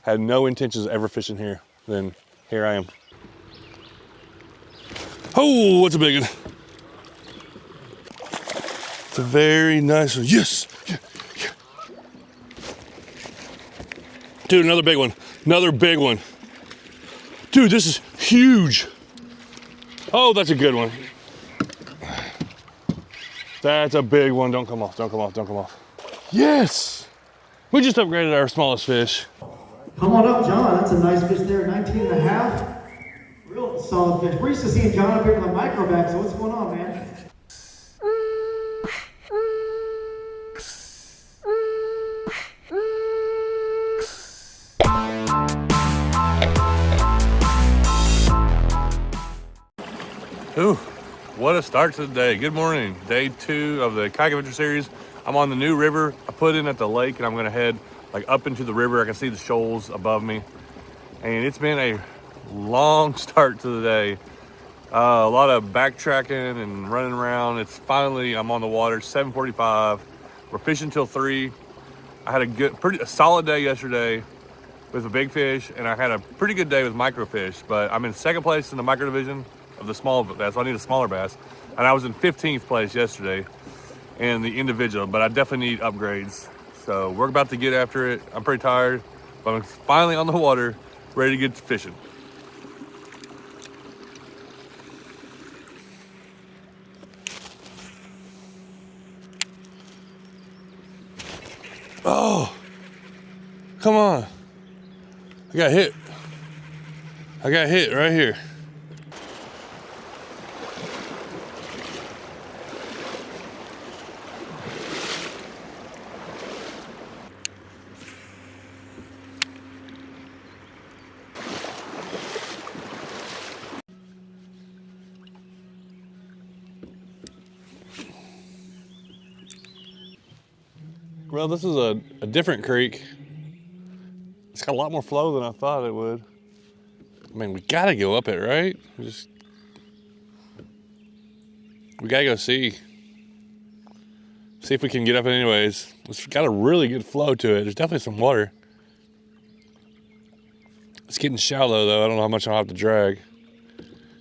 had no intentions of ever fishing here, then here I am. Oh, what's a big one? It's a very nice one. Yes! Yeah, yeah. Dude, another big one. Another big one. Dude, this is huge. Oh, that's a good one. That's a big one. Don't come off, don't come off, don't come off. Yes! We just upgraded our smallest fish. Come on up, John. That's a nice fish there, 19 and a half. Real solid fish. We're used to seeing John up here with a micro bag, so what's going on, man? Ooh, what a start to the day. Good morning. Day 2 of the kayak adventure series. I'm on the new river I put in at the lake, and I'm gonna head like up into the river. I can see the shoals above me. And it's been a long start to the day. A lot of backtracking and running around. It's finally, I'm on the water, 7:45. We're fishing till 3. I had a solid day yesterday with a big fish, and I had a pretty good day with microfish, but I'm in second place in the micro division of the small bass, so I need a smaller bass. And I was in 15th place yesterday in the individual, but I definitely need upgrades. So we're about to get after it. I'm pretty tired, but I'm finally on the water, ready to get to fishing. Oh, come on. I got hit. I got hit right here. Well, this is a different creek. It's got a lot more flow than I thought it would. I mean, we gotta go up it, right? We gotta go see if we can get up it anyways. It's got a really good flow to it. There's definitely some water. It's getting shallow though. I don't know how much I'll have to drag.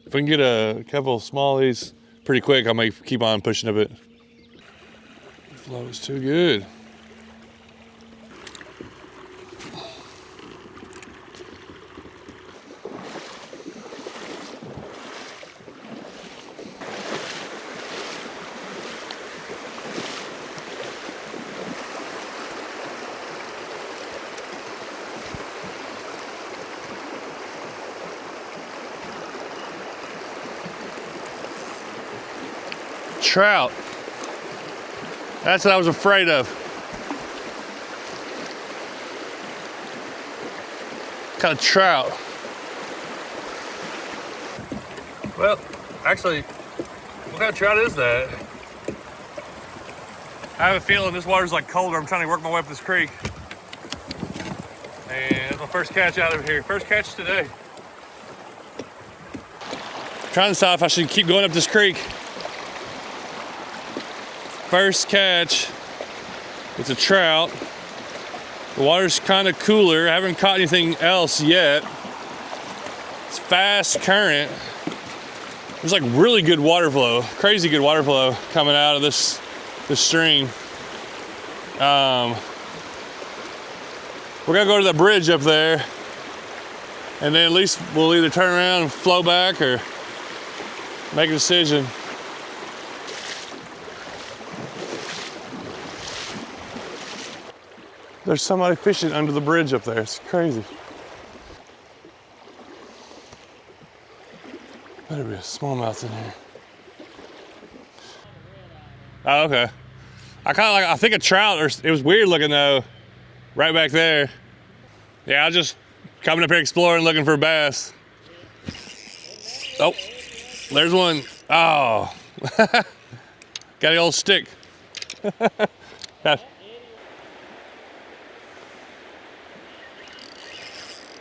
If we can get a couple of smallies pretty quick, I may keep on pushing a bit. The flow is too good. Trout. That's what I was afraid of. Kind of trout. Well, actually, what kind of trout is that? I have a feeling this water's like colder. I'm trying to work my way up this creek. And it's my first catch out of here. First catch today. Trying to decide if I should keep going up this creek. First catch, it's a trout. The water's kind of cooler. I haven't caught anything else yet. It's fast current. There's like really good water flow, crazy good water flow coming out of this stream. We're gonna go to the bridge up there, and then at least we'll either turn around and flow back or make a decision. There's somebody fishing under the bridge up there. It's crazy. Better be a smallmouth in here. Oh, okay. I think a trout, or it was weird looking though, right back there. Yeah, I was just coming up here exploring, looking for a bass. Oh, there's one. Oh, got the old stick.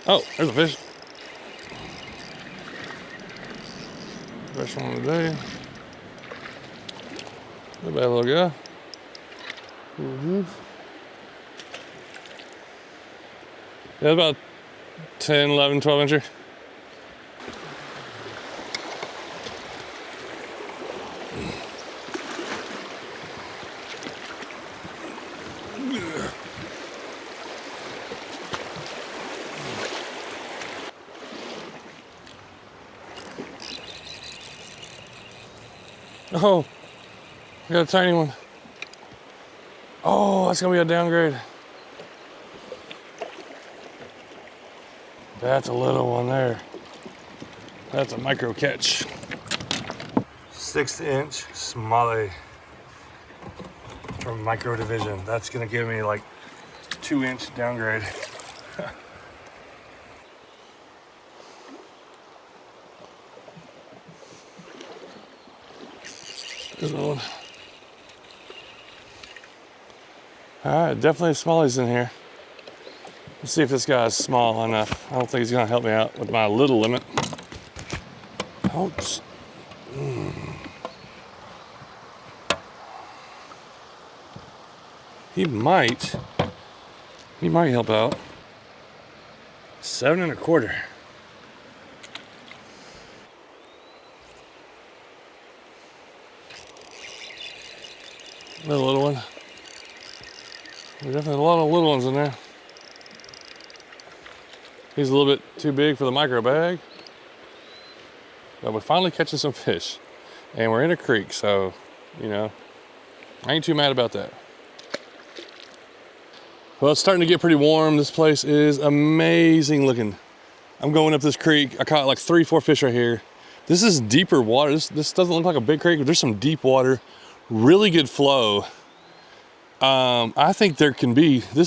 Oh, there's a fish. First one of the day. Not a bad little guy. Yeah, about 10, 11, 12 incher. Oh, we got a tiny one. Oh, that's gonna be a downgrade. That's a little one there. That's a micro catch. 6-inch smallmouth from micro division. That's gonna give me like 2-inch downgrade. There's another one. All right, definitely smallies in here. Let's see if this guy's small enough. I don't think he's gonna help me out with my little limit. Oh, he might help out. 7 1/4. Another little one. There's definitely a lot of little ones in there. He's a little bit too big for the micro bag. But we're finally catching some fish. And we're in a creek, so, you know, I ain't too mad about that. Well, it's starting to get pretty warm. This place is amazing looking. I'm going up this creek. I caught like 3, 4 fish right here. This is deeper water. This doesn't look like a big creek, but there's some deep water. Really good flow. I think this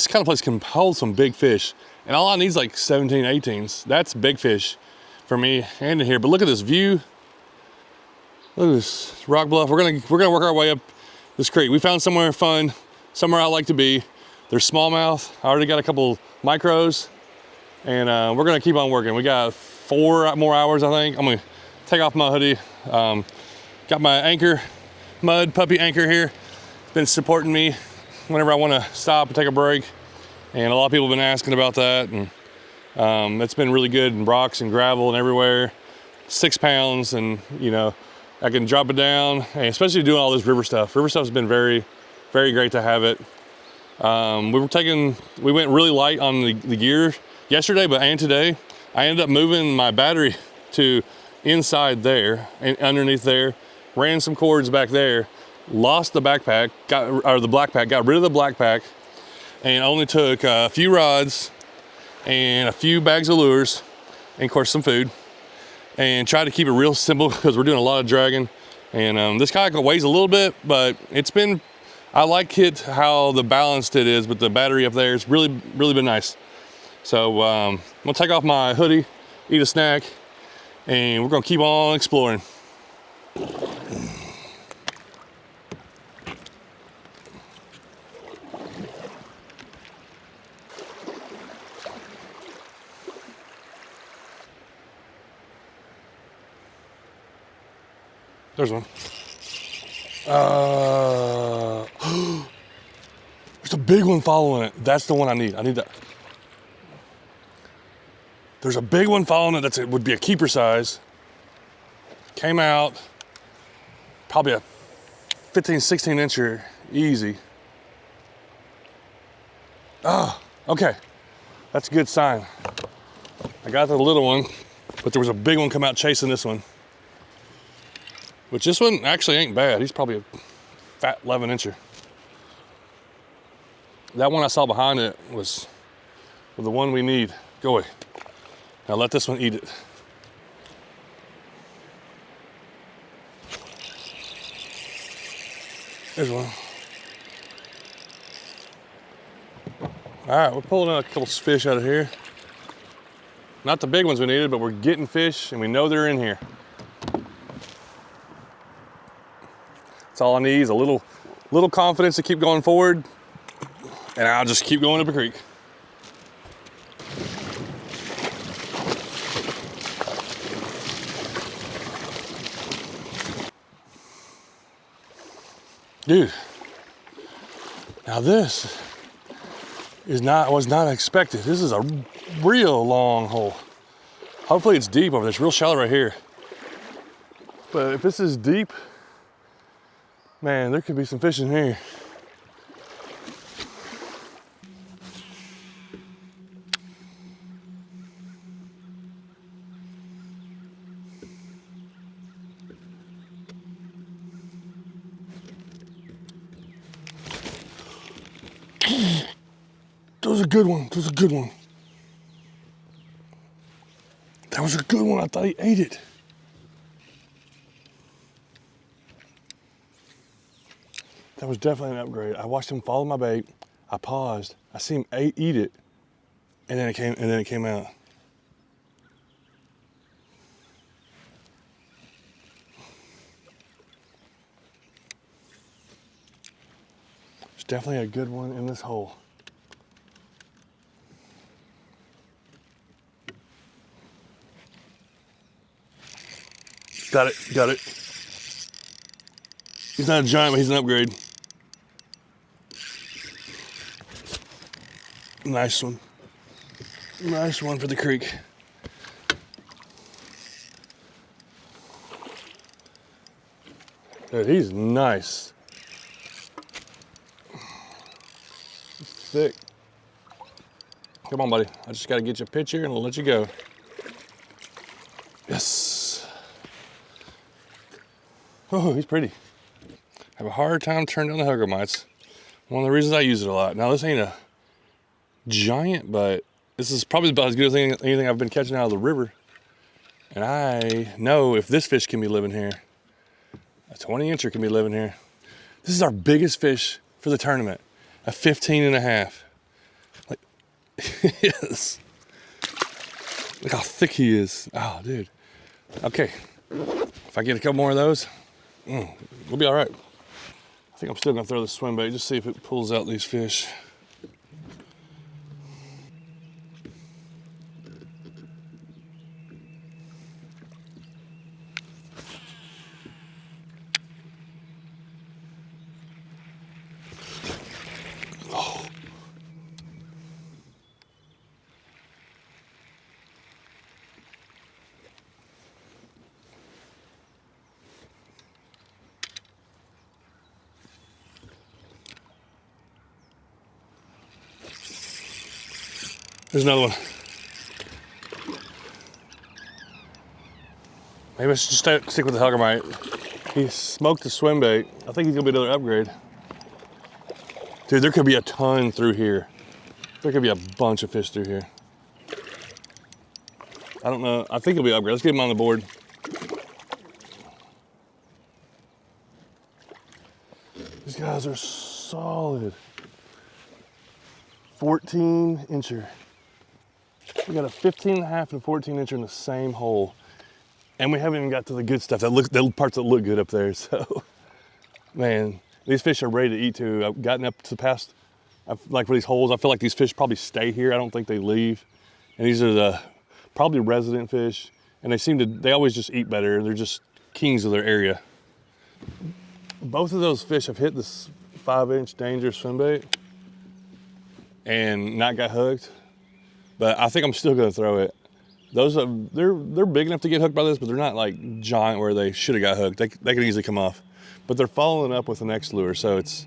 kind of place can hold some big fish. And all I need is like 17, 18s. That's big fish for me and in here. But look at this view. Look at this rock bluff. We're gonna work our way up this creek. We found somewhere fun, somewhere I like to be. There's smallmouth. I already got a couple micros, and we're gonna keep on working. We got 4 more hours, I think. I'm gonna take off my hoodie. Got my anchor, mud puppy anchor here. Been supporting me whenever I want to stop and take a break, and a lot of people have been asking about that, and it's been really good in rocks and gravel and everywhere. 6 pounds, and you know, I can drop it down, and especially doing all this river stuff. River stuff has been very, very great to have it. We went really light on the gear yesterday, and today I ended up moving my battery to inside there and underneath there, ran some cords back there, lost the backpack, the black pack, got rid of the black pack, and only took a few rods and a few bags of lures, and of course some food, and tried to keep it real simple because we're doing a lot of dragging. And this kayak weighs a little bit, but I like it how the balanced it is with the battery up there. It's really, really been nice. So I'm gonna take off my hoodie, eat a snack, and we're gonna keep on exploring. There's one. There's a big one following it. That's the one I need. I need that. There's a big one following it would be a keeper size. Came out, probably a 15, 16 incher, easy. Oh, okay. That's a good sign. I got the little one, but there was a big one come out chasing this one. Which this one actually ain't bad. He's probably a fat 11 incher. That one I saw behind it was the one we need. Go away. Now let this one eat it. There's one. All right, we're pulling out a couple fish out of here. Not the big ones we needed, but we're getting fish and we know they're in here. That's all I need is a little confidence to keep going forward, and I'll just keep going up a creek. Dude, now this was not expected. This is a real long hole. Hopefully it's deep over there. It's real shallow right here. But if this is deep, man, there could be some fish in here. That was a good one. That was a good one. That was a good one. I thought he ate it. That was definitely an upgrade. I watched him follow my bait. I paused. I see him eat it, and then it came out. There's definitely a good one in this hole. Got it, got it. He's not a giant, but he's an upgrade. Nice one. Nice one for the creek. Dude, he's nice. He's thick. Come on, buddy. I just gotta get you a picture and I'll let you go. Yes. Oh, he's pretty. I have a hard time turning down the hugger mites. One of the reasons I use it a lot. Now, this ain't a giant, but this is probably about as good as anything I've been catching out of the river. And I know if this fish can be living here, a 20-incher can be living here. This is our biggest fish for the tournament, a 15 and a half. Like, yes. Look how thick he is. Oh, dude. Okay, if I get a couple more of those, we'll be all right. I think I'm still gonna throw the swim bait, just see if it pulls out these fish. Oh. There's another one. Maybe I should just stick with the hugger mite. He smoked the swim bait. I think he's gonna be another upgrade. Dude, there could be a ton through here. There could be a bunch of fish through here. I don't know. I think he'll be an upgrade. Let's get him on the board. These guys are solid. 14-incher. We got a 15 and a half and a 14-incher in the same hole. And we haven't even got to the good stuff, the parts that look good up there. So, man, these fish are ready to eat too. I've gotten up to the past, like for these holes, I feel like these fish probably stay here. I don't think they leave. And these are the probably resident fish. And they always just eat better. They're just kings of their area. Both of those fish have hit this 5-inch dangerous swim bait and not got hooked. But I think I'm still gonna throw it. They're big enough to get hooked by this, but they're not like giant where they should have got hooked. They can easily come off. But they're following up with the next lure, so it's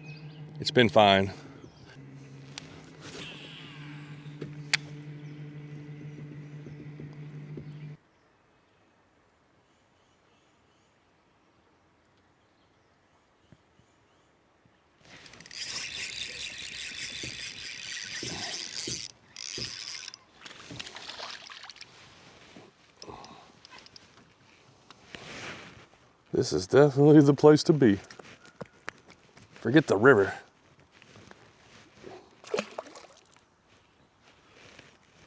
been fine. This is definitely the place to be. Forget the river.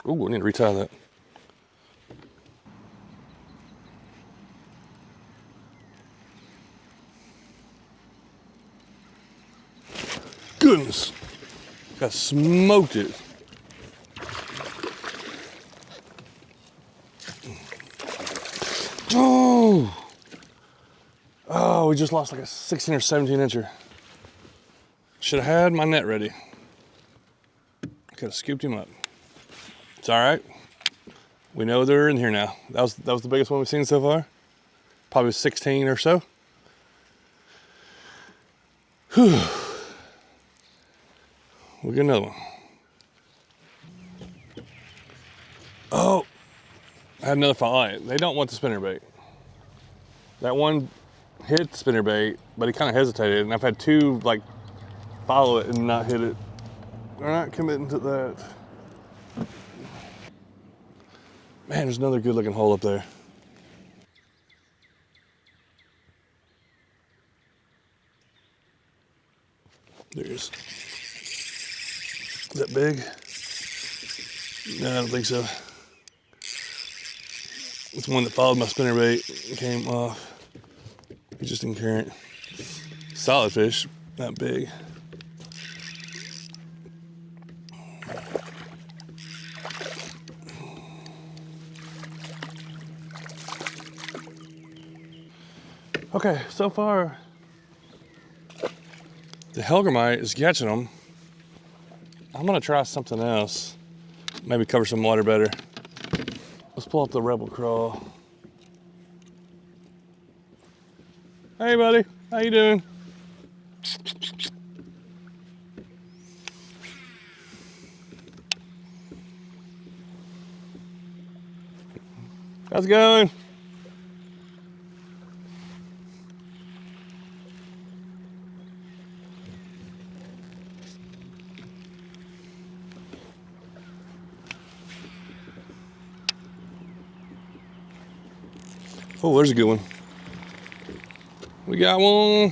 Ooh, I need to retie that. Goodness, got smoked it. Oh. Oh, we just lost like a 16 or 17 incher. Should have had my net ready. I could have scooped him up. It's all right. We know they're in here now. That was the biggest one we've seen so far. Probably 16 or so. Whew. We'll get another one. Oh, I had another fall on it. They don't want the spinnerbait. That one hit the spinnerbait, but he kind of hesitated, and I've had two like follow it and not hit it. They're not committing to that. Man, there's another good looking hole up there. There's. Is that big? No, I don't think so. It's one that followed my spinnerbait and came off. He's just in current. Solid fish, not big. Okay, so far, the Hellgrammite is catching them. I'm gonna try something else. Maybe cover some water better. Let's pull up the Rebel Crawl. Hey buddy, how you doing? How's it going? Oh, there's a good one. We got one.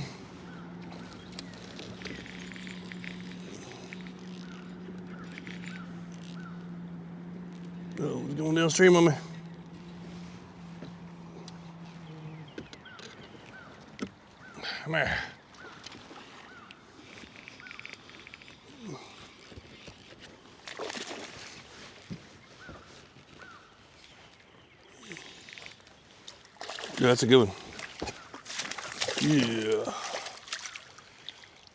Oh, he's going downstream on me. Come here. Yeah, that's a good one. Yeah.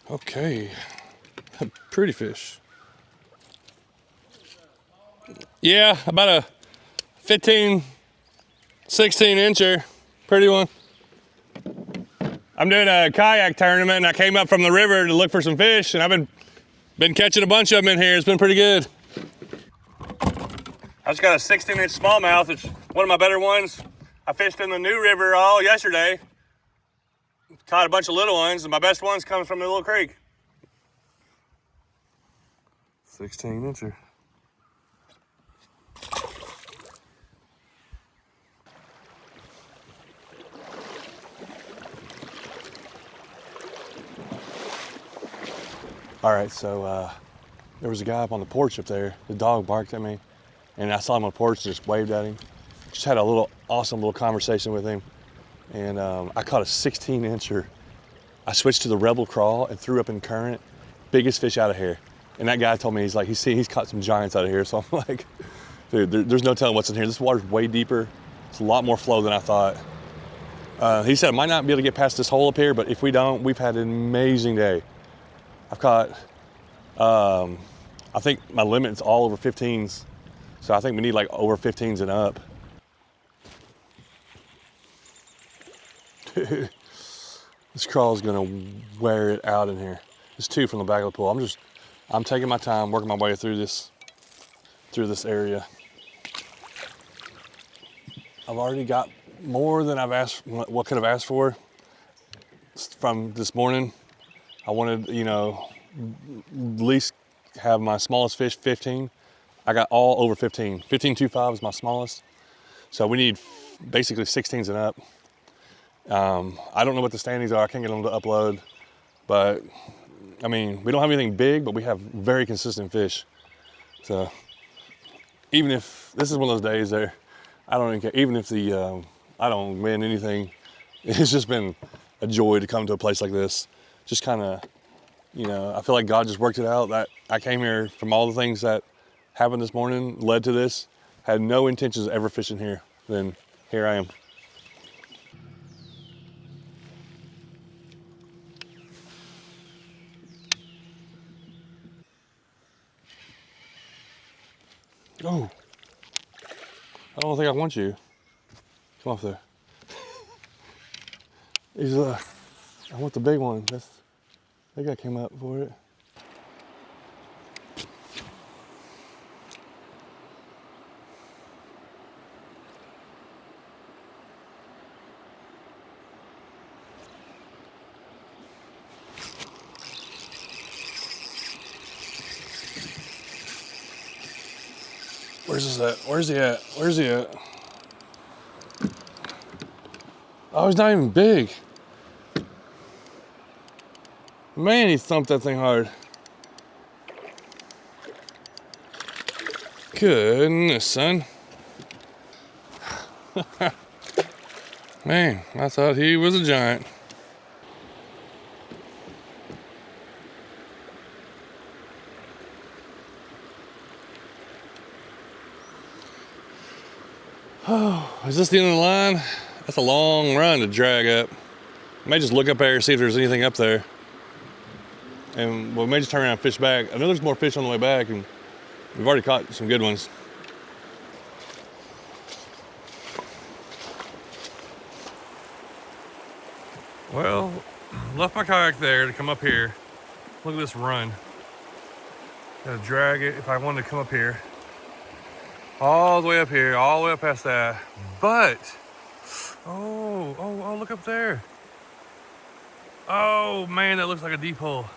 Okay. Pretty fish. Yeah, about a 15, 16 incher. Pretty one. I'm doing a kayak tournament and I came up from the river to look for some fish, and I've been catching a bunch of them in here. It's been pretty good. I just got a 16-inch smallmouth. It's one of my better ones. I fished in the new river all yesterday. Caught a bunch of little ones, and my best one's coming from the little creek. 16-incher. All right, so there was a guy up on the porch up there. The dog barked at me, and I saw him on the porch, just waved at him. Just had a awesome little conversation with him. And I caught a 16-incher. I switched to the Rebel Crawl and threw up in current. Biggest fish out of here. And that guy told me, he's caught some giants out of here. So I'm like, dude, there's no telling what's in here. This water's way deeper. It's a lot more flow than I thought. He said I might not be able to get past this hole up here, but if we don't, we've had an amazing day. I've caught, I think my limit's all over 15s. So I think we need like over 15s and up. Dude, this crawl is gonna wear it out in here. There's two from the back of the pool. I'm taking my time, working my way through this area. I've already got more than I've asked, what could have asked for from this morning. I wanted, at least have my smallest fish 15. I got all over 15. 15.25 is my smallest. So we need basically 16s and up. I don't know what the standings are. I can't get them to upload, but I mean, we don't have anything big, but we have very consistent fish. So even if this is one of those days there, I don't even care. Even if I don't win anything, it's just been a joy to come to a place like this. Just kind of, I feel like God just worked it out. That I came here from all the things that happened this morning, led to this. Had no intentions of ever fishing here. Then here I am. Oh, I don't think I want you. Come off there. He's I want the big one. That guy came up for it. Where's this at? Where's he at? Where's he at? Oh, he's not even big. Man, he thumped that thing hard. Goodness, son. Man, I thought he was a giant. Oh, is this the end of the line? That's a long run to drag up. I may just look up there and see if there's anything up there. And we may just turn around and fish back. I know there's more fish on the way back, and we've already caught some good ones. Well, left my kayak there to come up here. Look at this run. Gotta drag it if I wanted to come up here. All the way up here, all the way up past that. But, oh, look up there. Oh man, that looks like a deep hole.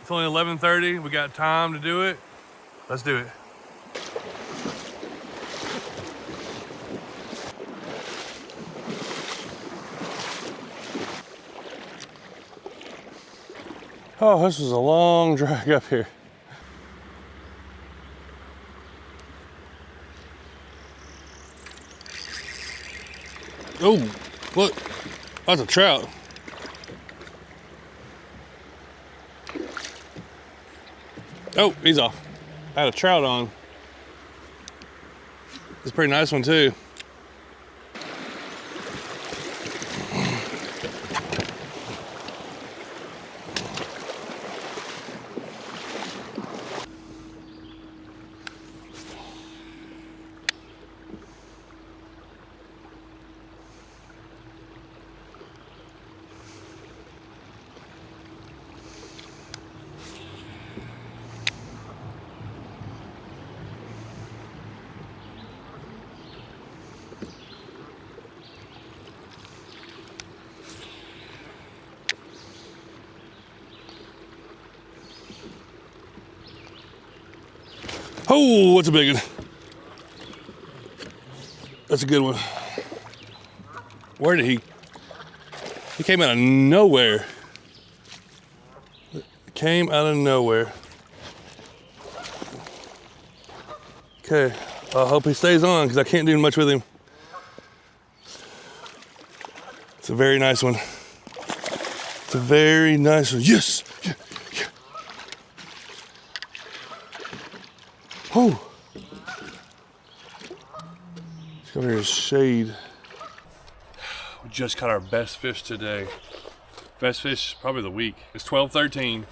It's only 11:30, we got time to do it. Let's do it. Oh, this was a long drag up here. Oh, look, that's a trout. Oh, he's off. I had a trout on. It's a pretty nice one too. Oh, what's a big one? That's a good one. Where did he came out of nowhere. Came out of nowhere. Okay, I hope he stays on because I can't do much with him. It's a very nice one. It's a very nice one. Yes! Yeah, yeah. Oh! Let's go over here to shade. We just caught our best fish today. Best fish probably of the week. It's 12:13.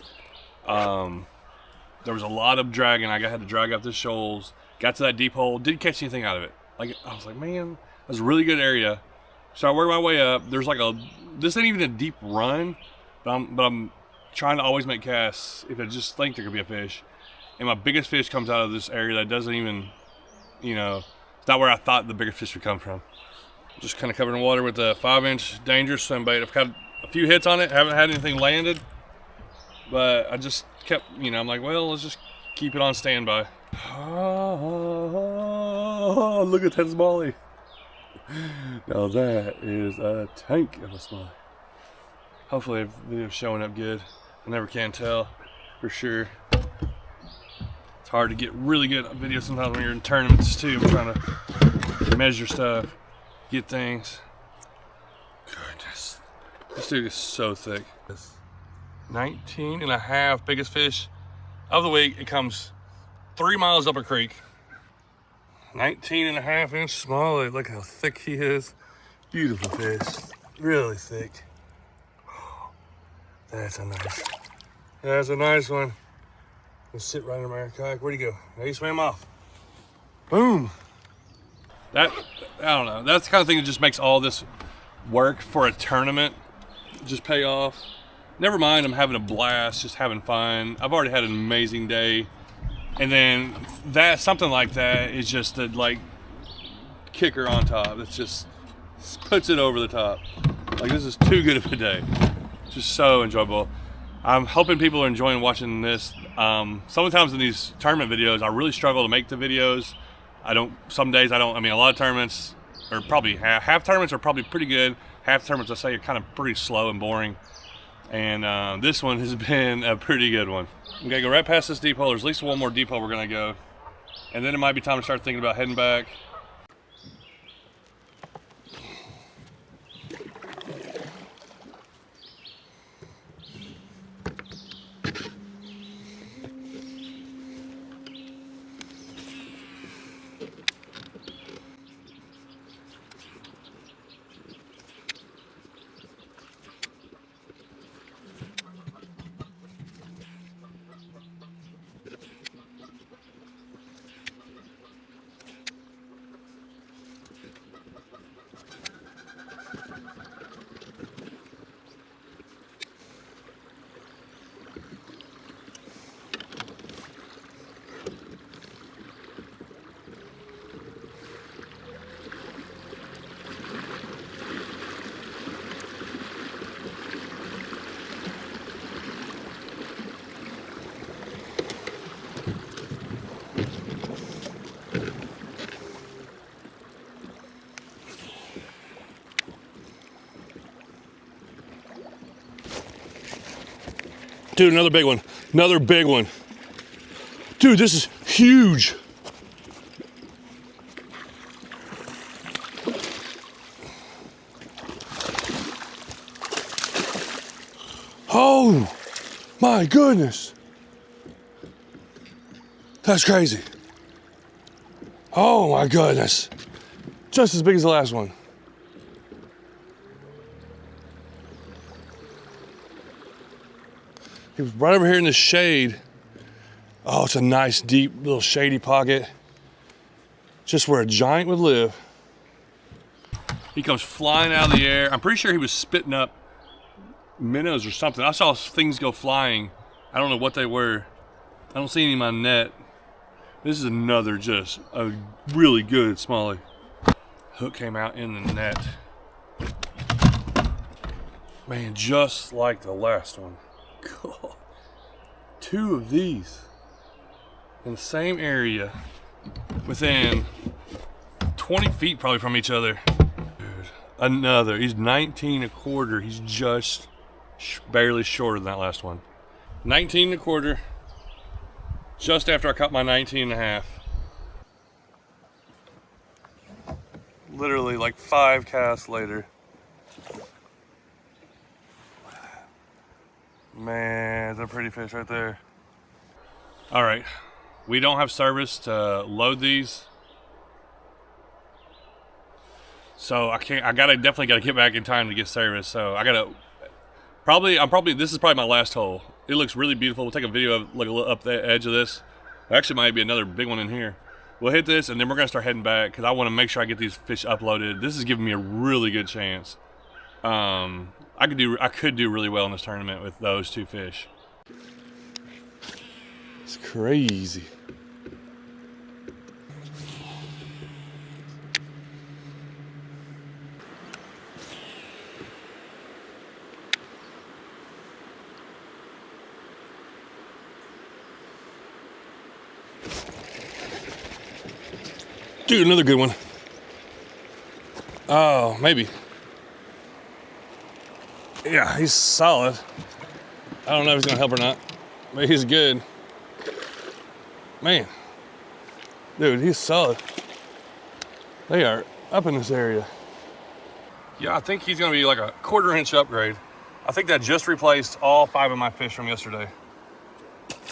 There was a lot of dragging. I had to drag up the shoals. Got to that deep hole. Didn't catch anything out of it. Like I was like, man, that was a really good area. So I worked my way up. There's like this ain't even a deep run, but I'm trying to always make casts if I just think there could be a fish. And my biggest fish comes out of this area that doesn't even, it's not where I thought the biggest fish would come from. Just kind of covered in water with a 5-inch dangerous swim bait. I've got a few hits on it. Haven't had anything landed, but I just kept, I'm like, well, let's just keep it on standby. Oh, look at that smallie. Now that is a tank of a smallie. Hopefully the video's showing up good. I never can tell for sure. It's hard to get really good video sometimes when you're in tournaments too. I'm trying to measure stuff, get things. Goodness, this dude is so thick. 19 and a half, biggest fish of the week. It comes 3 miles up a creek. 19 and a half inch smallie. Look how thick he is. Beautiful fish, really thick. That's a nice one. He'll sit right in my kayak. Where'd he go? Now he swam off. Boom. That, I don't know. That's the kind of thing that just makes all this work for a tournament just pay off. Never mind, I'm having a blast, just having fun. I've already had an amazing day. And then that, something like that is just the like kicker on top. It's just puts it over the top. Like, this is too good of a day. Just so enjoyable. I'm hoping people are enjoying watching this. Sometimes in these tournament videos, I really struggle to make the videos. Some days I don't. I mean, a lot of tournaments, or probably half tournaments are probably pretty good. Half tournaments I say are kind of pretty slow and boring. And this one has been a pretty good one. I'm gonna go right past this deep hole. There's at least one more deep hole we're gonna go. And then it might be time to start thinking about heading back. Dude, another big one. Another big one. Dude, this is huge. Oh my goodness. That's crazy. Oh my goodness. Just as big as the last one. He was right over here in the shade. Oh, it's a nice, deep, little shady pocket. Just where a giant would live. He comes flying out of the air. I'm pretty sure he was spitting up minnows or something. I saw things go flying. I don't know what they were. I don't see any in my net. This is another just a really good smallie. Hook came out in the net. Man, just like the last one. God. Two of these in the same area within 20 feet probably from each other. Dude, another. He's 19 and a quarter. He's just barely shorter than that last one. 19 and a quarter. Just after I caught my 19 and a half. Literally like 5 casts later. Man, that's a pretty fish right there. All right, we don't have service to load these. So definitely gotta get back in time to get service. So I gotta, this is probably my last hole. It looks really beautiful. We'll take a video of look up the edge of this. There actually might be another big one in here. We'll hit this and then we're gonna start heading back because I wanna make sure I get these fish uploaded. This is giving me a really good chance. I could do really well in this tournament with those 2 fish. It's crazy. Dude, another good one. Oh, maybe. Yeah, he's solid. I don't know if he's gonna help or not, but he's good. Man, dude, he's solid. They are up in this area. Yeah, I think he's gonna be like a 1/4 inch upgrade. I think that just replaced all 5 of my fish from yesterday.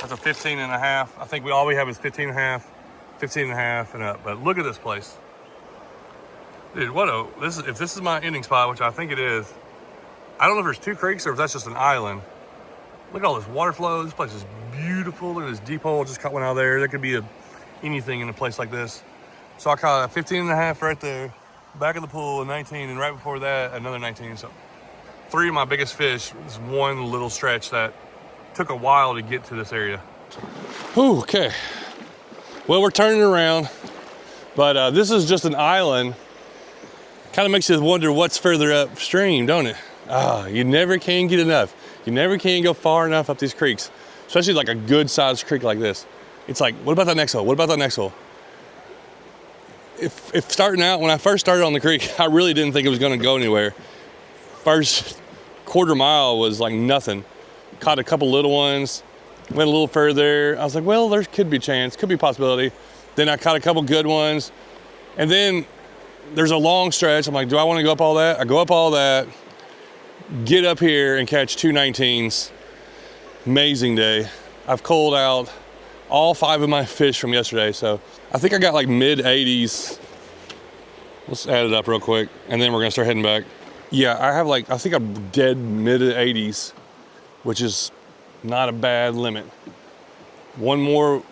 That's a 15 and a half. I think all we have is 15 and a half, 15 and a half and up. But look at this place. Dude, if this is my ending spot, which I think it is, I don't know if there's 2 creeks or if that's just an island. Look at all this water flow. This place is beautiful. Look at this deep hole. Just caught one out of there. There could be anything in a place like this. So I caught a 15 and a half right there, back of the pool, a 19, and right before that, another 19. So 3 of my biggest fish was one little stretch that took a while to get to this area. Whew, okay. Well, we're turning around, but this is just an island. Kind of makes you wonder what's further upstream, don't it? You never can get enough. You never can go far enough up these creeks, especially like a good sized creek like this. It's like, what about that next hole? What about that next hole? If starting out, when I first started on the creek, I really didn't think it was gonna go anywhere. First quarter mile was like nothing. Caught a couple little ones, went a little further. I was like, well, there could be a chance, could be a possibility. Then I caught a couple good ones. And then there's a long stretch. I'm like, do I wanna go up all that? I go up all that, get up here and catch 2 19s. Amazing day. I've culled out all 5 of my fish from yesterday. So I think I got like mid 80s. Let's add it up real quick. And then we're gonna start heading back. Yeah, I think I'm dead mid 80s, which is not a bad limit. One more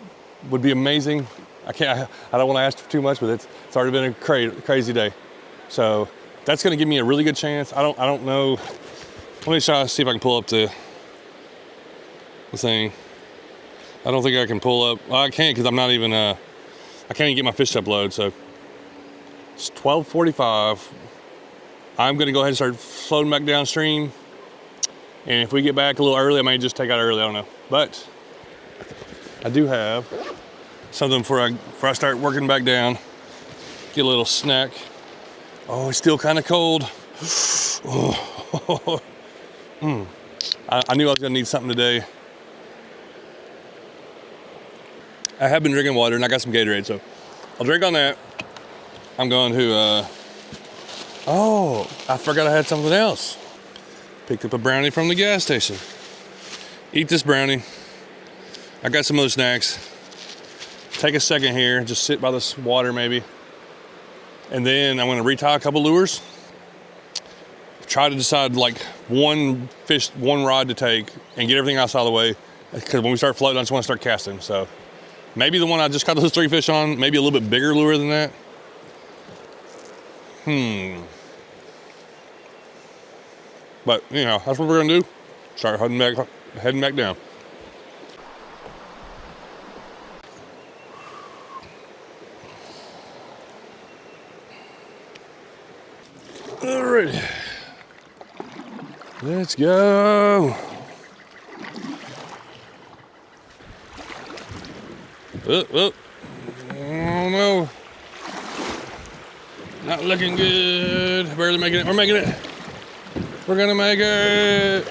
would be amazing. I don't want to ask for too much, but it's already been a crazy day. So that's going to give me a really good chance. I don't know. Let me try to see if I can pull up the thing. I don't think I can pull up. Well, I can't because I'm not even, I can't even get my fish upload. So it's 12:45. I'm going to go ahead and start floating back downstream. And if we get back a little early, I may just take out early, I don't know. But I do have something before I start working back down. Get a little snack. Oh, it's still kind of cold. Oh. I knew I was gonna need something today. I have been drinking water and I got some Gatorade, so I'll drink on that. I'm going to, oh, I forgot I had something else. Picked up a brownie from the gas station. Eat this brownie. I got some other snacks. Take a second here, just sit by this water maybe. And then I'm gonna retie a couple lures. Try to decide like one fish, one rod to take and get everything else out of the way. Because when we start floating, I just wanna start casting. So maybe the one I just caught those 3 fish on, maybe a little bit bigger lure than that. But you know, that's what we're gonna do. Start heading back down. Alright, let's go. Oh no, not looking good. Barely making it. We're making it. We're gonna make it.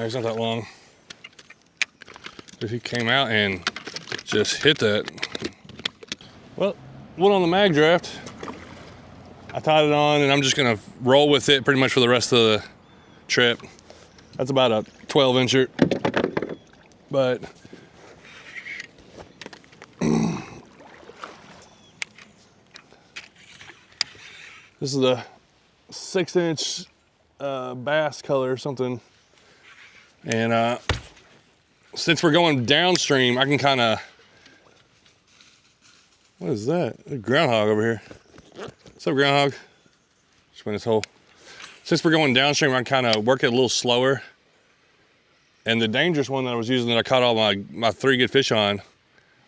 It's not that long. But he came out and just hit that. Well, one on the mag draft. I tied it on and I'm just gonna roll with it pretty much for the rest of the trip. That's about a 12-incher. But this is a 6-inch bass color or something. And since we're going downstream, I can kind of, what is that? A groundhog over here. What's up, groundhog? Just went this hole. Since we're going downstream, I can kind of work it a little slower. And the dangerous one that I was using that I caught all my 3 good fish on,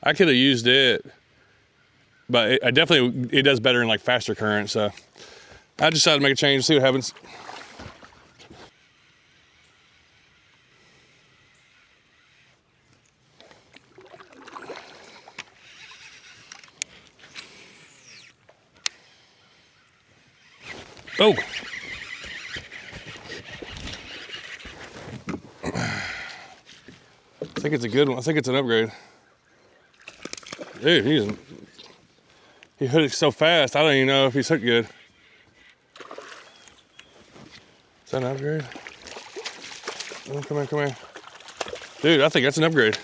I could have used it, but it does better in like faster current. So I decided to make a change, see what happens. Oh. I think it's a good one. I think it's an upgrade. Dude, He hooked so fast, I don't even know if he's hooked good. Is that an upgrade? Oh, come here, come here. Dude, I think that's an upgrade.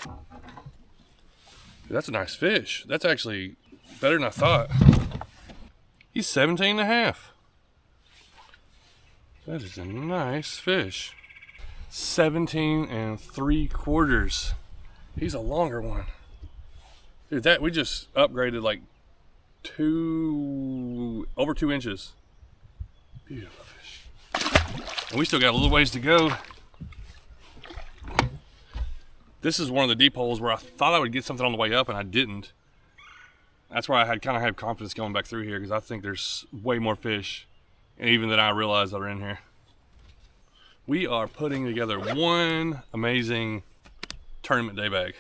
Dude, that's a nice fish. That's actually better than I thought. He's 17 and a half. That is a nice fish. 17 and 3/4. He's a longer one. Dude, that we just upgraded like over 2 inches. Beautiful fish. And we still got a little ways to go. This is one of the deep holes where I thought I would get something on the way up and I didn't. That's why I had kind of had confidence going back through here, because I think there's way more fish, and even than I realized that are in here. We are putting together one amazing tournament day bag.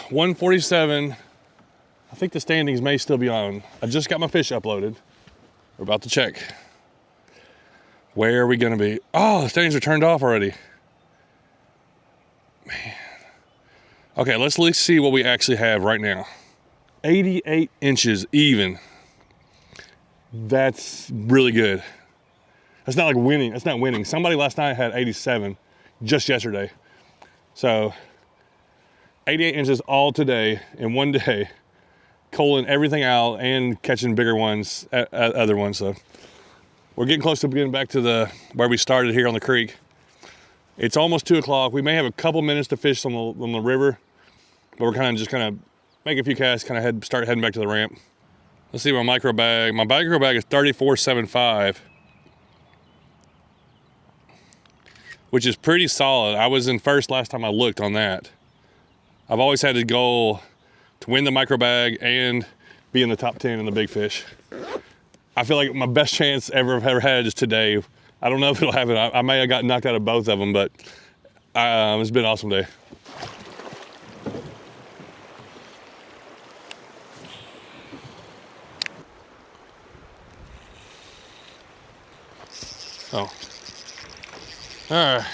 $147. I think the standings may still be on. I just got my fish uploaded. We're about to check. Where are we gonna be? Oh, the standings are turned off already. Man. Okay, let's at least see what we actually have right now. 88 inches even. That's really good. That's not like winning. That's not winning. Somebody last night had 87 just yesterday. So 88 inches all today in one day, culling everything out and catching bigger ones, other ones. So we're getting close to getting back to where we started here on the creek. It's almost 2 o'clock. We may have a couple minutes to fish on the river, but we're kind of make a few casts, start heading back to the ramp. Let's see my micro bag. My micro bag is 34.75, which is pretty solid. I was in first last time I looked on that. I've always had the goal to win the micro bag and be in the top 10 in the big fish. I feel like my best chance I've ever had is today. I don't know if it'll happen. I may have got knocked out of both of them, but it's been an awesome day. Oh. All right.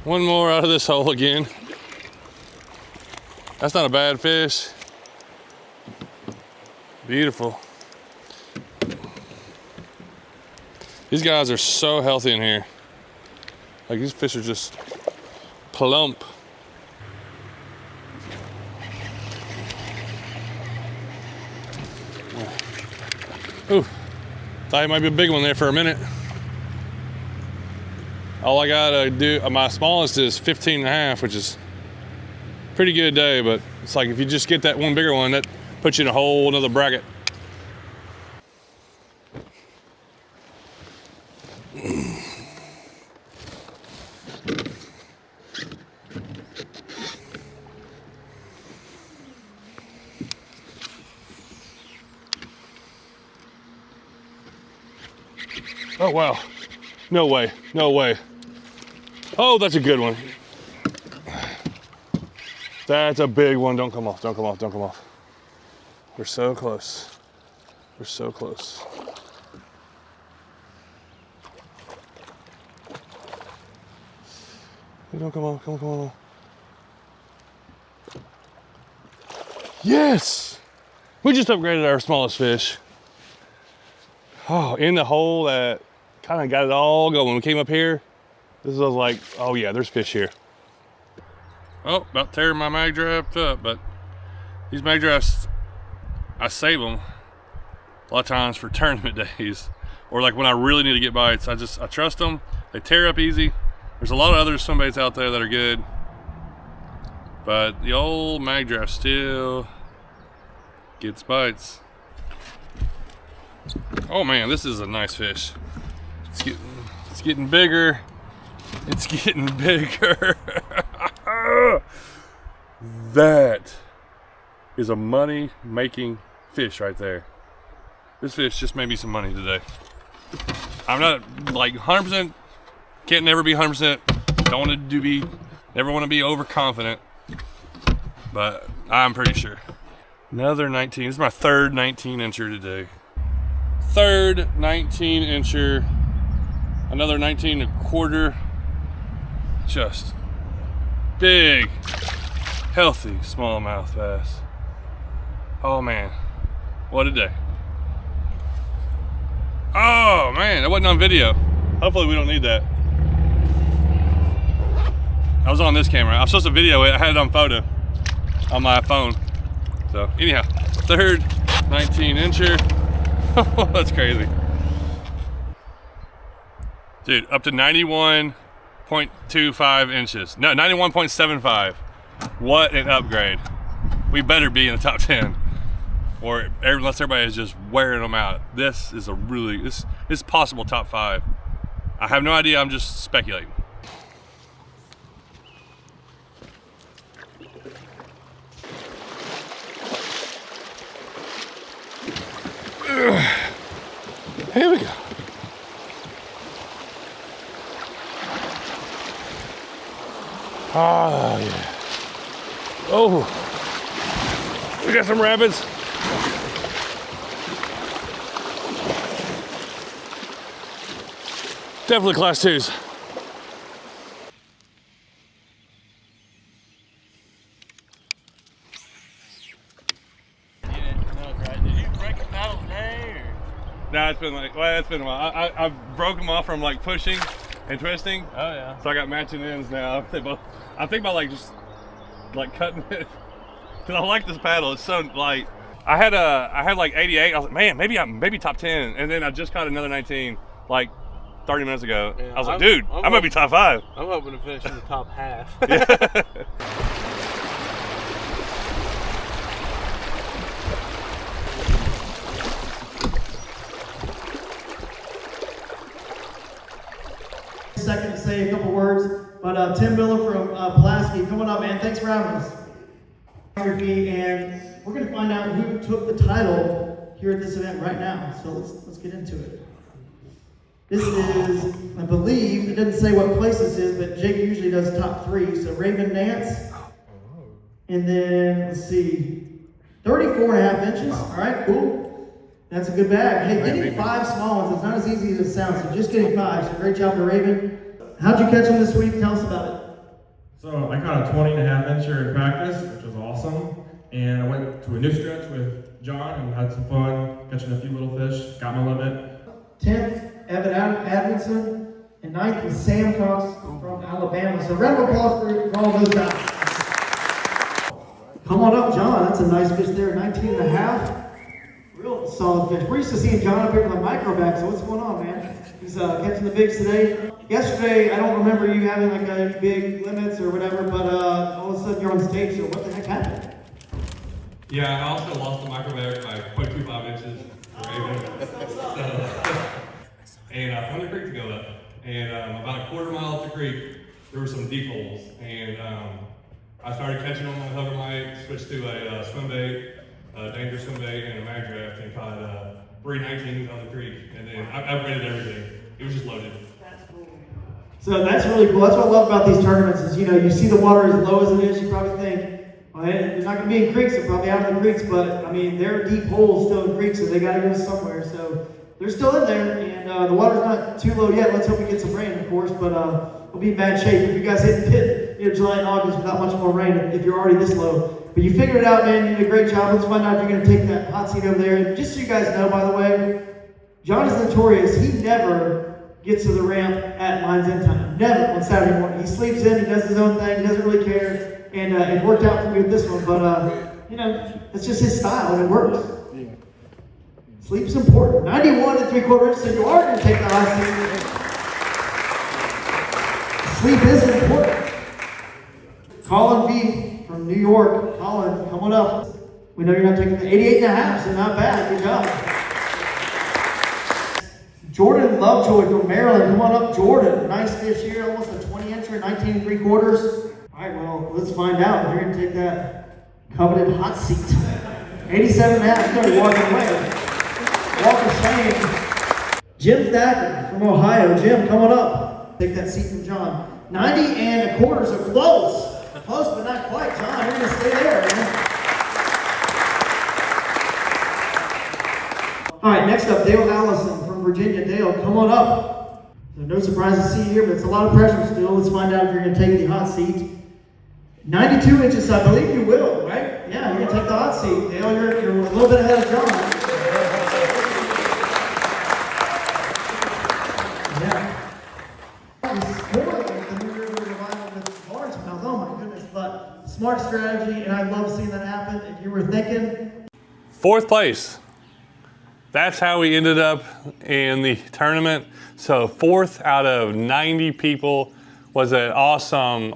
One more out of this hole again. That's not a bad fish. Beautiful. These guys are so healthy in here. Like, these fish are just plump. Ooh, thought it might be a big one there for a minute. All I gotta do, my smallest is 15 and a half, which is pretty good day, but it's like if you just get that one bigger one, that puts you in a whole another bracket. Oh wow, no way, no way. Oh, that's a good one. That's a big one. Don't come off, don't come off, don't come off. We're so close. We're so close. Don't come on, come on, come on. Yes! We just upgraded our smallest fish. Oh, in the hole that kind of got it all going. When we came up here, this was like, oh yeah, there's fish here. Oh, about tearing my mag draft up, but these mag drafts, I save them a lot of times for tournament days, or like when I really need to get bites. I trust them. They tear up easy. There's a lot of other swimbaits out there that are good, but the old mag draft still gets bites. Oh man, this is a nice fish. It's getting bigger. It's getting bigger. That is a money-making fish right there. This fish just made me some money today. I'm not like 100%, can't never be 100%. Don't want to be, never want to be overconfident. but I'm pretty sure. Another 19. This is my third 19-incher today. Third 19-incher. Another 19 1/4. Just big, healthy smallmouth bass. Oh man, what a day. Oh man, that wasn't on video. Hopefully we don't need that. I was on this camera. I'm supposed to video it. I had it on photo on my phone. So anyhow, third 19-incher. That's crazy. Dude, up to 91.25 inches. No, 91.75. What an upgrade. We better be in the top 10. Or unless everybody is just wearing them out. This is this is possible top 5. I have no idea, I'm just speculating. Here we go. Oh yeah. Oh, we got some rapids. Definitely class 2s. No, it's been like, well, it's been a while. I've broke them off from like pushing and twisting. Oh yeah. So I got matching ends now. I think about like just like cutting it because I like this paddle. It's so light. I had like 88. I was like, man, maybe top 10. And then I just caught another 19 like 30 minutes ago. Yeah, I was like, dude, I might be top 5. I'm hoping to finish in the top half. Yeah. Second to say a couple words, but Tim Miller from Pulaski, coming up, man. Thanks for having us. And we're going to find out who took the title here at this event right now. So let's get into it. This is, I believe, it doesn't say what place this is, but Jake usually does top 3. So Raven Nance, and then let's see, 34.5 inches. All right, cool. That's a good bag. Hey, getting 5 small ones is not as easy as it sounds, so just getting 5. So great job to Raven. How'd you catch them this week? Tell us about it. So I caught a 20.5-incher in practice, which was awesome. And I went to a new stretch with John and had some fun catching a few little fish. Got my limit. 10th, Evan Adamson, and 9th was Sam Cox from Alabama. So round of applause for all those guys. Come on up, John. That's a nice fish there, 19.5. Real solid fish. We're used to seeing John up here with a microback, so what's going on, man? He's catching the bigs today. Yesterday, I don't remember you having like a big limits or whatever, but all of a sudden you're on stage, so what the heck happened? Yeah, I also lost the microback by 0.25 inches for Raven. And I found the creek to go up. And about a 1/4 mile up the creek, there were some deep holes. And I started catching them on a hover mic, switched to a swim bait, a dangerous swim bait, and a mag draft, and caught 3 19s on the creek. And then I upgraded everything. It was just loaded. That's cool. So that's really cool. That's what I love about these tournaments is, you know, you see the water as low as it is, you probably think, well, they're not going to be in creeks, they're probably out in the creeks, but I mean, there are deep holes still in creeks, so they got to go somewhere. So they're still in there, and the water's not too low yet. Let's hope we get some rain, of course, but we'll be in bad shape if you guys hit July and August without much more rain if you're already this low. But you figured it out, man. You did a great job. Let's find out if you're going to take that hot seat over there. And just so you guys know, by the way, John is notorious. He never gets to the ramp at Line's End time. Never on Saturday morning. He sleeps in. He does his own thing. He doesn't really care. And it worked out for me with this one. But, you know, it's just his style, and it works. Sleep's important. 91 3/4 inches, so you are going to take the hot seat. Sleep is important. Colin V. from New York. Colin, come on up. We know you're not taking the 88.5, so not bad. Good job. Jordan Lovejoy from Maryland. Come on up, Jordan. Nice fish here. Almost a 20-incher, 19 3/4. All right, well, let's find out. You're going to take that coveted hot seat. 87.5. Started walking away. Walk of shame. Jim Thacker from Ohio. Jim, come on up. Take that seat from John. 90 1/4, so close. Close, but not quite, John. You're gonna stay there, man. All right, next up, Dale Allison from Virginia. Dale, come on up. So no surprise to see you here, but it's a lot of pressure still. Let's find out if you're gonna take the hot seat. 92 inches, I believe you will, right? Yeah, you're gonna take the hot seat. Dale, you're a little bit ahead of John. Yeah. This is more than the New River Revival with largemouth. Oh my goodness, but smart strategy, and I love seeing that happen. If you were thinking, 4th place. That's how we ended up in the tournament. So 4th out of 90 people was an awesome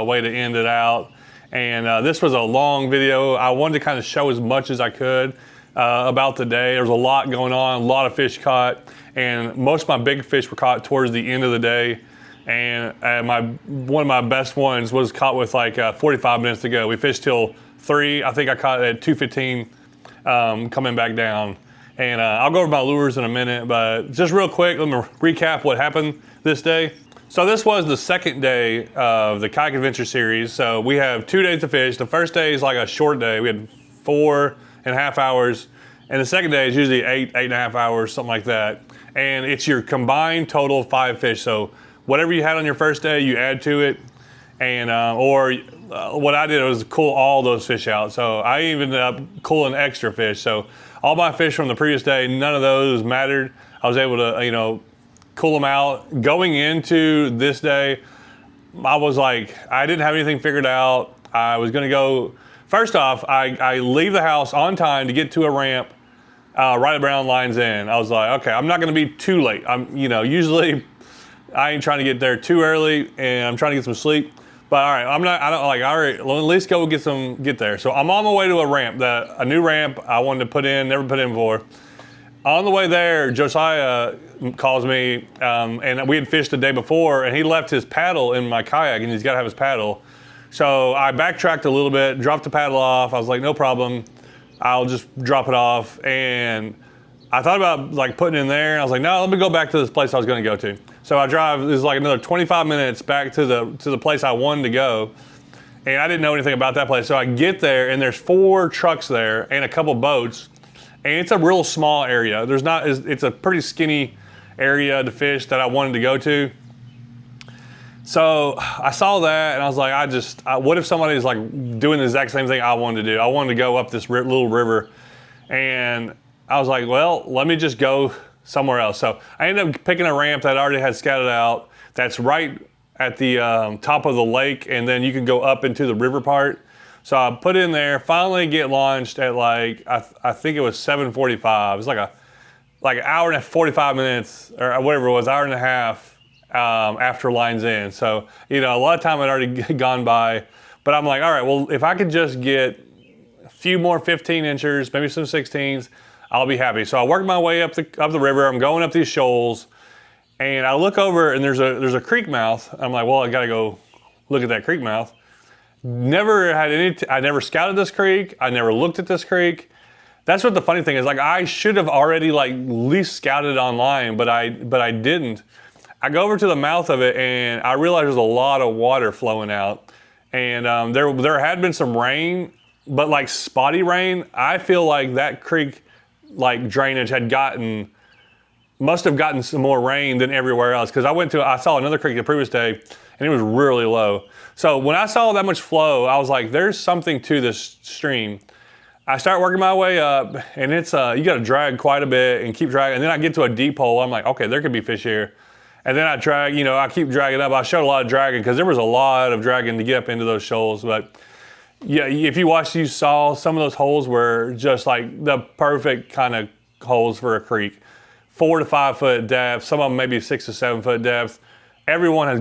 way to end it out. And this was a long video. I wanted to kind of show as much as I could about the day. There was a lot going on, a lot of fish caught, and most of my big fish were caught towards the end of the day. And one of my best ones was caught with like 45 minutes to go. We fished till 3. I think I caught it at 2:15 coming back down. And I'll go over my lures in a minute, but just real quick, let me recap what happened this day. So this was the 2nd day of the Kayak Adventure series. So we have 2 days to fish. The first day is like a short day. We had 4.5 hours. And the second day is usually 8.5 hours, something like that. And it's your combined total of 5 fish. So whatever you had on your first day, you add to it. And what I did was cool all those fish out. So I even ended up cooling extra fish. So all my fish from the previous day, none of those mattered. I was able to, cool them out. Going into this day, I was like, I didn't have anything figured out. I was gonna go, first off, I leave the house on time to get to a ramp right around Lines End. I was like, okay, I'm not gonna be too late. Usually I ain't trying to get there too early and I'm trying to get some sleep. But all right, all right, well, at least get there. So I'm on my way to a ramp, a new ramp I wanted to put in, never put in before. On the way there, Josiah calls me, and we had fished the day before, and he left his paddle in my kayak, and he's got to have his paddle. So I backtracked a little bit, dropped the paddle off. I was like, no problem, I'll just drop it off. And I thought about like putting it in there, and I was like, no, let me go back to this place I was going to go to. So I drive. It was like another 25 minutes back to the place I wanted to go, and I didn't know anything about that place. So I get there, and there's 4 trucks there and a couple boats, and it's a real small area. It's a pretty skinny area to fish that I wanted to go to. So I saw that, and I was like, what if somebody's like doing the exact same thing I wanted to do? I wanted to go up this little river, and I was like, well, let me just go somewhere else. So I ended up picking a ramp that I already had scouted out. That's right at the top of the lake, and then you can go up into the river part. So I put in there, finally get launched at like, I think it was 7:45. It was like an hour and 45 minutes, or whatever it was, hour and a half after Lines End. So, a lot of time had already gone by, but I'm like, all right, well, if I could just get a few more 15 inchers, maybe some 16s, I'll be happy. So I worked my way up the river. I'm going up these shoals, and I look over, and there's a creek mouth. I'm like, well, I gotta go look at that creek mouth. I never scouted this creek. I never looked at this creek. That's what the funny thing is. Like, I should have already like at least scouted it online, but I didn't. I go over to the mouth of it, and I realize there's a lot of water flowing out, and there had been some rain, but like spotty rain. I feel like that creek like drainage must have gotten some more rain than everywhere else, because I saw another creek the previous day, and it was really low. So when I saw that much flow, I was like, there's something to this stream. I start working my way up, and it's you got to drag quite a bit and keep dragging. And then I get to a deep hole. I'm like, okay, there could be fish here. And then I drag, I keep dragging up. I showed a lot of dragging because there was a lot of dragging to get up into those shoals. But yeah, if you saw some of those holes were just like the perfect kind of holes for a creek. 4 to 5 foot depth, some of them maybe 6 to 7 foot depth. Everyone has,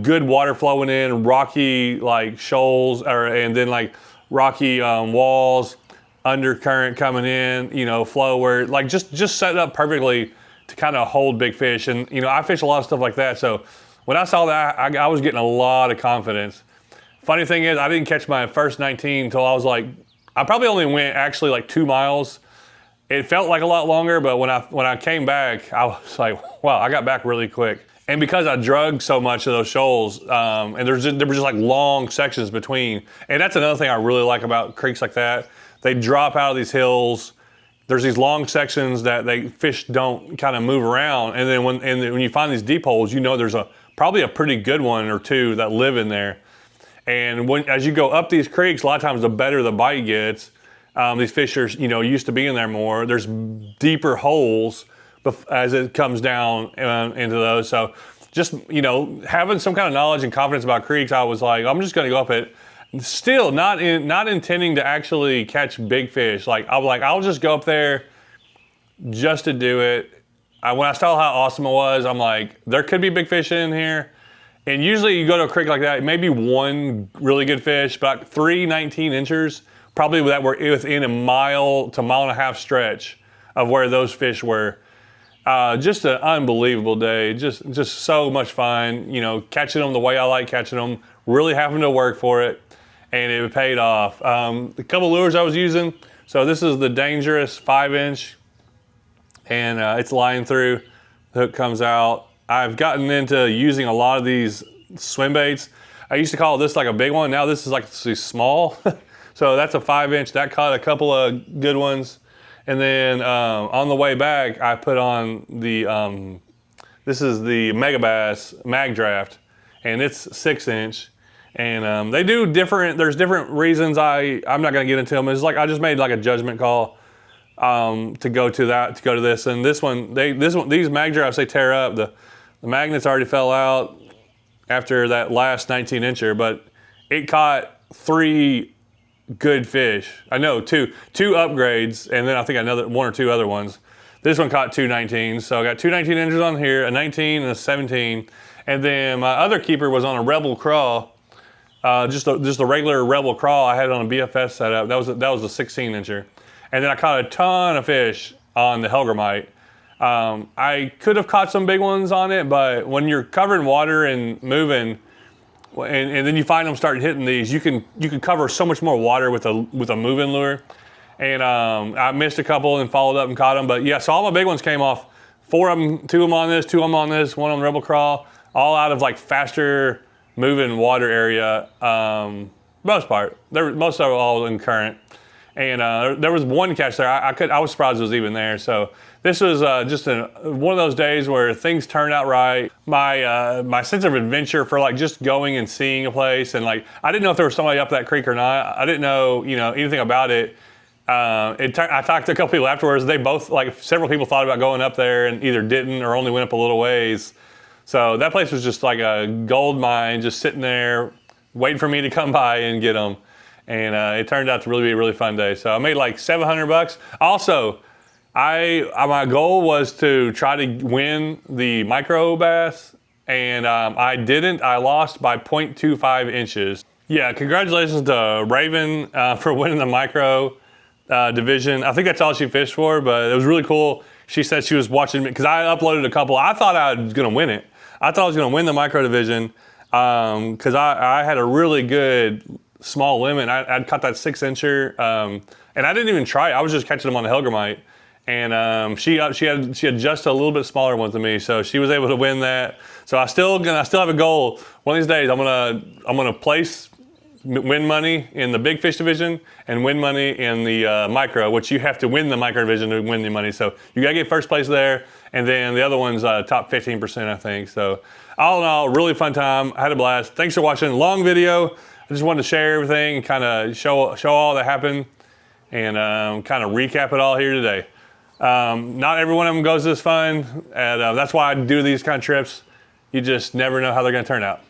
good water flowing in, rocky like shoals, and then like rocky walls, undercurrent coming in, flow where like just set up perfectly to kind of hold big fish. And, I fish a lot of stuff like that. So when I saw that, I was getting a lot of confidence. Funny thing is, I didn't catch my first 19 until I probably only went actually like 2 miles. It felt like a lot longer, but when I came back, I was like, wow, I got back really quick. And because I drug so much of those shoals, and there were just like long sections between, and that's another thing I really like about creeks like that. They drop out of these hills. There's these long sections that fish don't kind of move around, and then when you find these deep holes, you know there's probably a pretty good one or two that live in there. And as you go up these creeks, a lot of times the better the bite gets. These fish are used to being there more. There's deeper holes as it comes down into those. So just having some kind of knowledge and confidence about creeks, I was like, I'm just going to go up it. Still not intending to actually catch big fish. I'll just go up there just to do it. When I saw how awesome it was, I'm like, there could be big fish in here. And usually you go to a creek like that, maybe one really good fish, but like 3 19-inchers, probably that were within a mile to mile and a half stretch of where those fish were. Just an unbelievable day. Just so much fun. Catching them the way I like catching them. Really having to work for it. And it paid off. The couple lures I was using, so this is the Dangerous 5-inch, and it's lying through. The hook comes out. I've gotten into using a lot of these swim baits. I used to call this like a big one. Now this is like small. So that's a 5-inch. That caught a couple of good ones. And then on the way back, I put on the, this is the Megabass Mag Draft, and it's 6-inch. And they do there's different reasons I'm not gonna get into them. It's like I just made like a judgment call to go to this. And these mag drafts, they tear up. The magnets already fell out after that last 19-incher, but it caught 3 good fish. I know two upgrades, and then I think another 1 or 2 other ones. This one caught 2 19s, so I got 2 19-inchers on here, a 19 and a 17. And then my other keeper was on a Rebel crawl. Just a regular Rebel crawl. I had it on a BFS setup. That was a 16-incher. And then I caught a ton of fish on the Helgramite. I could have caught some big ones on it, but when you're covering water and moving, and then you find them start hitting these, you can cover so much more water with a moving lure. And I missed a couple and followed up and caught them. But yeah, so all my big ones came off. 4 of them, 2 of them on this, 2 of them on this, 1 on the Rebel crawl, all out of like faster moving water area. Most part, most of it all in current. And there was one catch there. I was surprised it was even there. So this was just one of those days where things turned out right. My sense of adventure for like just going and seeing a place, and like I didn't know if there was somebody up that creek or not. I didn't know anything about it. I talked to a couple people afterwards. They both, like several people, thought about going up there and either didn't or only went up a little ways. So that place was just like a gold mine, just sitting there waiting for me to come by and get them. And it turned out to really be a really fun day. So I made like $700. Also, my goal was to try to win the micro bass, and I didn't. I lost by 0.25 inches. Yeah, congratulations to Raven for winning the micro division. I think that's all she fished for, but it was really cool. She said she was watching me because I uploaded a couple. I thought I was going to win it. I thought I was going to win the micro division because I had a really good small limit. I'd caught that 6-incher, and I didn't even try it. I was just catching them on the Helgramite, and she had just a little bit smaller ones than me, so she was able to win that. So I still have a goal. One of these days, I'm gonna win money in the big fish division and win money in the micro, which you have to win the micro division to win the money. So you gotta get first place there, and then the other one's top 15%, I think. So all in all, really fun time. I had a blast. Thanks for watching. Long video. I just wanted to share everything and kind of show all that happened, and kind of recap it all here today. Not every one of them goes this fun, and that's why I do these kind of trips. You just never know how they're gonna turn out.